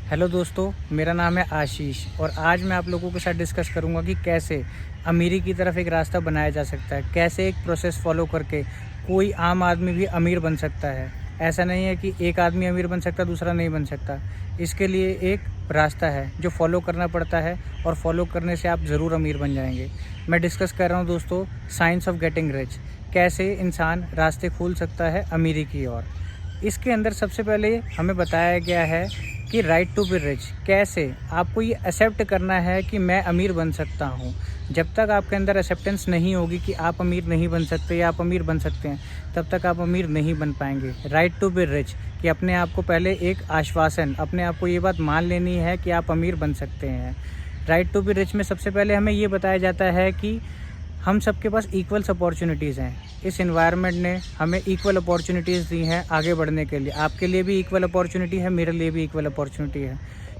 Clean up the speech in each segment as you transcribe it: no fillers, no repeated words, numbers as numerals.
Hello दोस्तों, मेरा नाम है आशीष और आज मैं आप लोगों के साथ डिस्कस करूंगा कि कैसे अमीरी की तरफ एक रास्ता बनाया जा सकता है। कैसे एक प्रोसेस फॉलो करके कोई आम आदमी भी अमीर बन सकता है। ऐसा नहीं है कि एक आदमी अमीर बन सकता दूसरा नहीं बन सकता। इसके लिए एक रास्ता है जो फॉलो करना पड़ता है और फॉलो करने से आप ज़रूर अमीर बन जाएंगे। मैं डिस्कस कर रहा हूँ दोस्तों, साइंस ऑफ गेटिंग रिच। कैसे इंसान रास्ते खोल सकता है अमीरी की ओर। इसके अंदर सबसे पहले हमें बताया गया है कि राइट टू बी रिच। कैसे आपको ये एक्सेप्ट करना है कि मैं अमीर बन सकता हूँ। जब तक आपके अंदर एक्सेप्टेंस नहीं होगी कि आप अमीर नहीं बन सकते या आप अमीर बन सकते हैं, तब तक आप अमीर नहीं बन पाएंगे। राइट टू बी रिच कि अपने आप को पहले एक आश्वासन, अपने आप को ये बात मान लेनी है कि आप अमीर बन सकते हैं। राइट टू बी रिच में सबसे पहले हमें ये बताया जाता है कि हम सबके पास इक्वल्स अपॉर्चुनिटीज़ हैं। इस एनवायरनमेंट ने हमें इक्वल अपॉर्चुनिटीज़ दी हैं आगे बढ़ने के लिए। आपके लिए भी इक्वल अपॉर्चुनिटी है, मेरे लिए भी इक्वल अपॉर्चुनिटी है।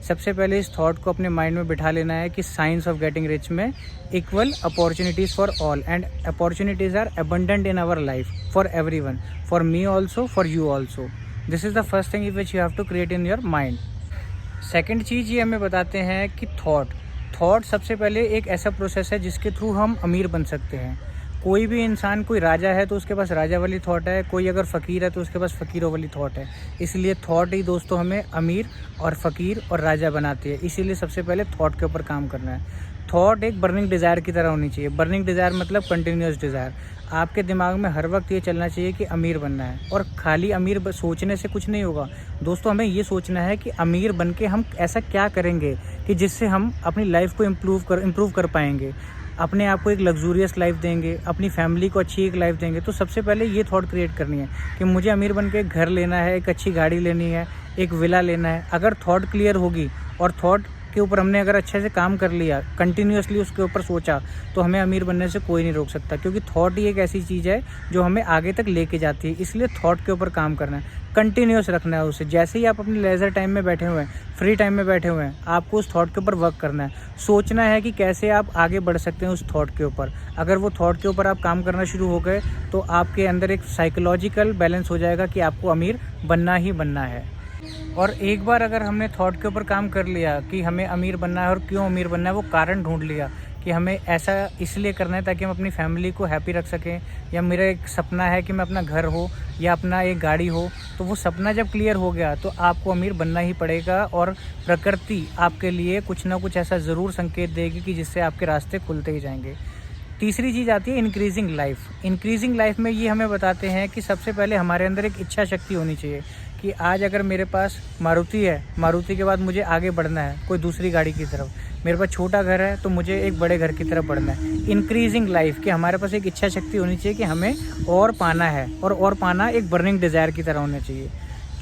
सबसे पहले इस थॉट को अपने माइंड में बिठा लेना है कि साइंस ऑफ गेटिंग रिच में equal opportunities for all and opportunities are abundant in our life for everyone, for me also, for you also. This is the first thing which you have to create in your mind. Second चीज़ ये हमें बताते हैं कि thought सबसे पहले एक ऐसा प्रोसेस है जिसके थ्रू हम अमीर बन सकते हैं। कोई भी इंसान, कोई राजा है तो उसके पास राजा वाली थॉट है, कोई अगर फ़कीर है तो उसके पास फ़कीरों वाली थॉट है। इसलिए थॉट ही दोस्तों हमें अमीर और फ़कीर और राजा बनाती है। इसीलिए सबसे पहले थॉट के ऊपर काम करना है। थॉट एक बर्निंग डिज़ायर की तरह होनी चाहिए। बर्निंग डिज़ायर मतलब कंटिन्यूस डिज़ायर। आपके दिमाग में हर वक्त ये चलना चाहिए कि अमीर बनना है। और खाली अमीर सोचने से कुछ नहीं होगा दोस्तों। हमें ये सोचना है कि अमीर बन के हम ऐसा क्या करेंगे कि जिससे हम अपनी लाइफ को इम्प्रूव कर पाएंगे, अपने आप को एक लग्जूरियस लाइफ देंगे, अपनी फैमिली को अच्छी एक लाइफ देंगे। तो सबसे पहले ये थॉट क्रिएट करनी है कि मुझे अमीर बन के एक घर लेना है, एक अच्छी गाड़ी लेनी है, एक विला लेना है। अगर थॉट क्लियर होगी और थॉट के ऊपर हमने अगर अच्छे से काम कर लिया, कंटिन्यूसली उसके ऊपर सोचा, तो हमें अमीर बनने से कोई नहीं रोक सकता। क्योंकि थॉट ही एक ऐसी चीज़ है जो हमें आगे तक लेके जाती है। इसलिए थॉट के ऊपर काम करना है, कंटिन्यूस रखना है उसे। जैसे ही आप अपने लेजर टाइम में बैठे हुए हैं, फ्री टाइम में बैठे हुए हैं, आपको उस थॉट के ऊपर वर्क करना है। सोचना है कि कैसे आप आगे बढ़ सकते हैं उस थॉट के ऊपर। अगर वो थॉट के ऊपर आप काम करना शुरू हो गए तो आपके अंदर एक साइकोलॉजिकल बैलेंस हो जाएगा कि आपको अमीर बनना ही बनना है। और एक बार अगर हमने थॉट के ऊपर काम कर लिया कि हमें अमीर बनना है और क्यों अमीर बनना है, वो कारण ढूंढ लिया कि हमें ऐसा इसलिए करना है ताकि हम अपनी फैमिली को हैप्पी रख सकें, या मेरा एक सपना है कि मैं अपना घर हो या अपना एक गाड़ी हो, तो वो सपना जब क्लियर हो गया तो आपको अमीर बनना ही पड़ेगा। और प्रकृति आपके लिए कुछ ना कुछ ऐसा ज़रूर संकेत देगी कि जिससे आपके रास्ते खुलते ही जाएंगे। तीसरी चीज़ आती है इंक्रीजिंग लाइफ। इंक्रीजिंग लाइफ में ये हमें बताते हैं कि सबसे पहले हमारे अंदर एक इच्छा शक्ति होनी चाहिए कि आज अगर मेरे पास मारुति है, मारुति के बाद मुझे आगे बढ़ना है कोई दूसरी गाड़ी की तरफ। मेरे पास छोटा घर है तो मुझे एक बड़े घर की तरफ बढ़ना है। इंक्रीजिंग लाइफ कि हमारे पास एक इच्छा शक्ति होनी चाहिए कि हमें और पाना है, और पाना एक बर्निंग डिज़ायर की तरह होना चाहिए।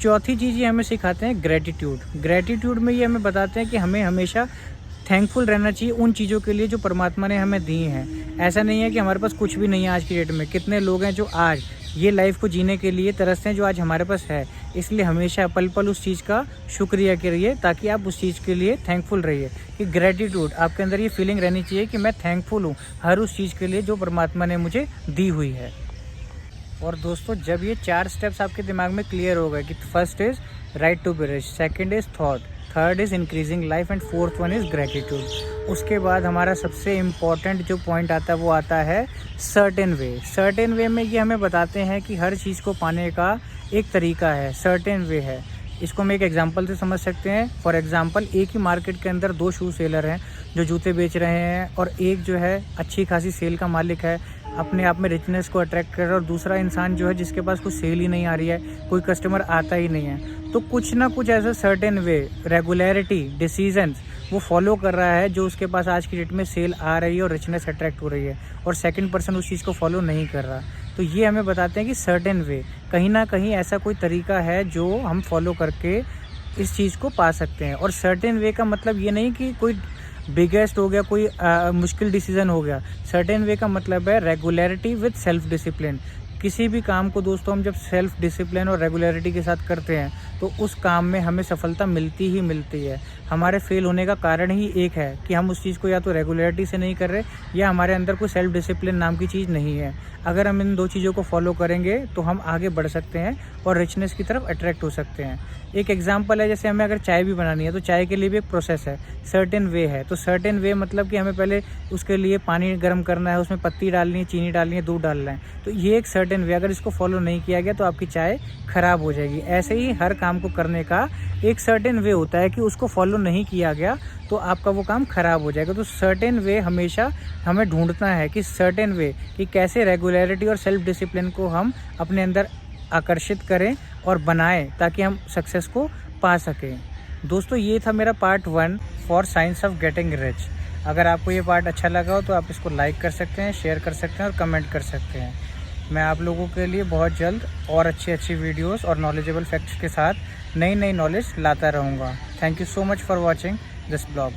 चौथी चीज़ ये हमें सिखाते हैं ग्रेटिट्यूड। ग्रेटिट्यूड में ये हमें बताते हैं कि हमें हमेशा थैंकफुल रहना चाहिए उन चीज़ों के लिए जो परमात्मा ने हमें दी हैं। ऐसा नहीं है कि हमारे पास कुछ भी नहीं है आज की डेट में। कितने लोग हैं जो आज ये लाइफ को जीने के लिए तरसते हैं जो आज हमारे पास है। इसलिए हमेशा पल पल उस चीज़ का शुक्रिया करिए ताकि आप उस चीज़ के लिए थैंकफुल रहिए। कि ग्रेटिट्यूड आपके अंदर ये फीलिंग रहनी चाहिए कि मैं थैंकफुल हूँ हर उस चीज़ के लिए जो परमात्मा ने मुझे दी हुई है। और दोस्तों, जब ये 4 स्टेप्स आपके दिमाग में क्लियर हो गए कि first is right to be rich, second is thought, third is increasing life and fourth one is gratitude. उसके बाद हमारा सबसे इम्पॉर्टेंट जो पॉइंट आता है वो आता है सर्टेन वे। सर्टेन वे में ये हमें बताते हैं कि हर चीज़ को पाने का एक तरीका है, सर्टेन वे है। इसको हम एक एग्जांपल से समझ सकते हैं। फॉर एग्जांपल, एक ही मार्केट के अंदर 2 शू सेलर हैं जो जूते बेच रहे हैं, और एक जो है अच्छी खासी सेल का मालिक है, अपने आप में रिचनेस को अट्रैक्ट कर रहा है, और दूसरा इंसान जो है जिसके पास कुछ सेल ही नहीं आ रही है, कोई कस्टमर आता ही नहीं है। तो कुछ ना कुछ ऐसा सर्टेन वे, रेगुलरिटी, डिसीजंस वो फॉलो कर रहा है जो उसके पास आज की डेट में सेल आ रही है और रिचनेस अट्रैक्ट हो रही है, और सेकंड पर्सन उस चीज़ को फॉलो नहीं कर रहा। तो ये हमें बताते हैं कि सर्टेन वे, कहीं ना कहीं ऐसा कोई तरीका है जो हम फॉलो करके इस चीज़ को पा सकते हैं। और सर्टेन वे का मतलब ये नहीं कि कोई बिगेस्ट हो गया, कोई मुश्किल डिसीजन हो गया। सर्टेन वे का मतलब है रेगुलरिटी विद सेल्फ डिसिप्लिन, किसी भी काम को दोस्तों हम जब सेल्फ डिसिप्लिन और रेगुलरिटी के साथ करते हैं तो उस काम में हमें सफलता मिलती ही मिलती है। हमारे फेल होने का कारण ही एक है कि हम उस चीज़ को या तो रेगुलरिटी से नहीं कर रहे या हमारे अंदर कोई सेल्फ डिसिप्लिन नाम की चीज़ नहीं है। अगर हम इन 2 चीज़ों को फॉलो करेंगे तो हम आगे बढ़ सकते हैं और रिचनेस की तरफ अट्रैक्ट हो सकते हैं। एक एग्जांपल है, जैसे हमें अगर चाय भी बनानी है तो चाय के लिए भी एक प्रोसेस है, सर्टेन वे है। तो सर्टेन वे मतलब कि हमें पहले उसके लिए पानी गर्म करना है, उसमें पत्ती डालनी है, चीनी डालनी है, दूध डालना है। तो ये एक सर्टेन वे, अगर इसको फॉलो नहीं किया गया तो आपकी चाय ख़राब हो जाएगी। ऐसे ही हर काम को करने का एक सर्टेन वे होता है कि उसको फॉलो नहीं किया गया तो आपका वो काम ख़राब हो जाएगा। तो सर्टेन वे हमेशा हमें ढूंढना है कि सर्टेन वे कि कैसे रेगुलरिटी और सेल्फ डिसिप्लिन को हम अपने अंदर आकर्षित करें और बनाएं ताकि हम सक्सेस को पा सकें। दोस्तों, ये था मेरा part 1 for science of getting rich. अगर आपको ये पार्ट अच्छा लगा हो तो आप इसको लाइक कर सकते हैं, शेयर कर सकते हैं और कमेंट कर सकते हैं। मैं आप लोगों के लिए बहुत जल्द और अच्छी वीडियोस और नॉलेजेबल फैक्ट्स के साथ नई नॉलेज लाता रहूँगा। Thank you so much for watching this blog.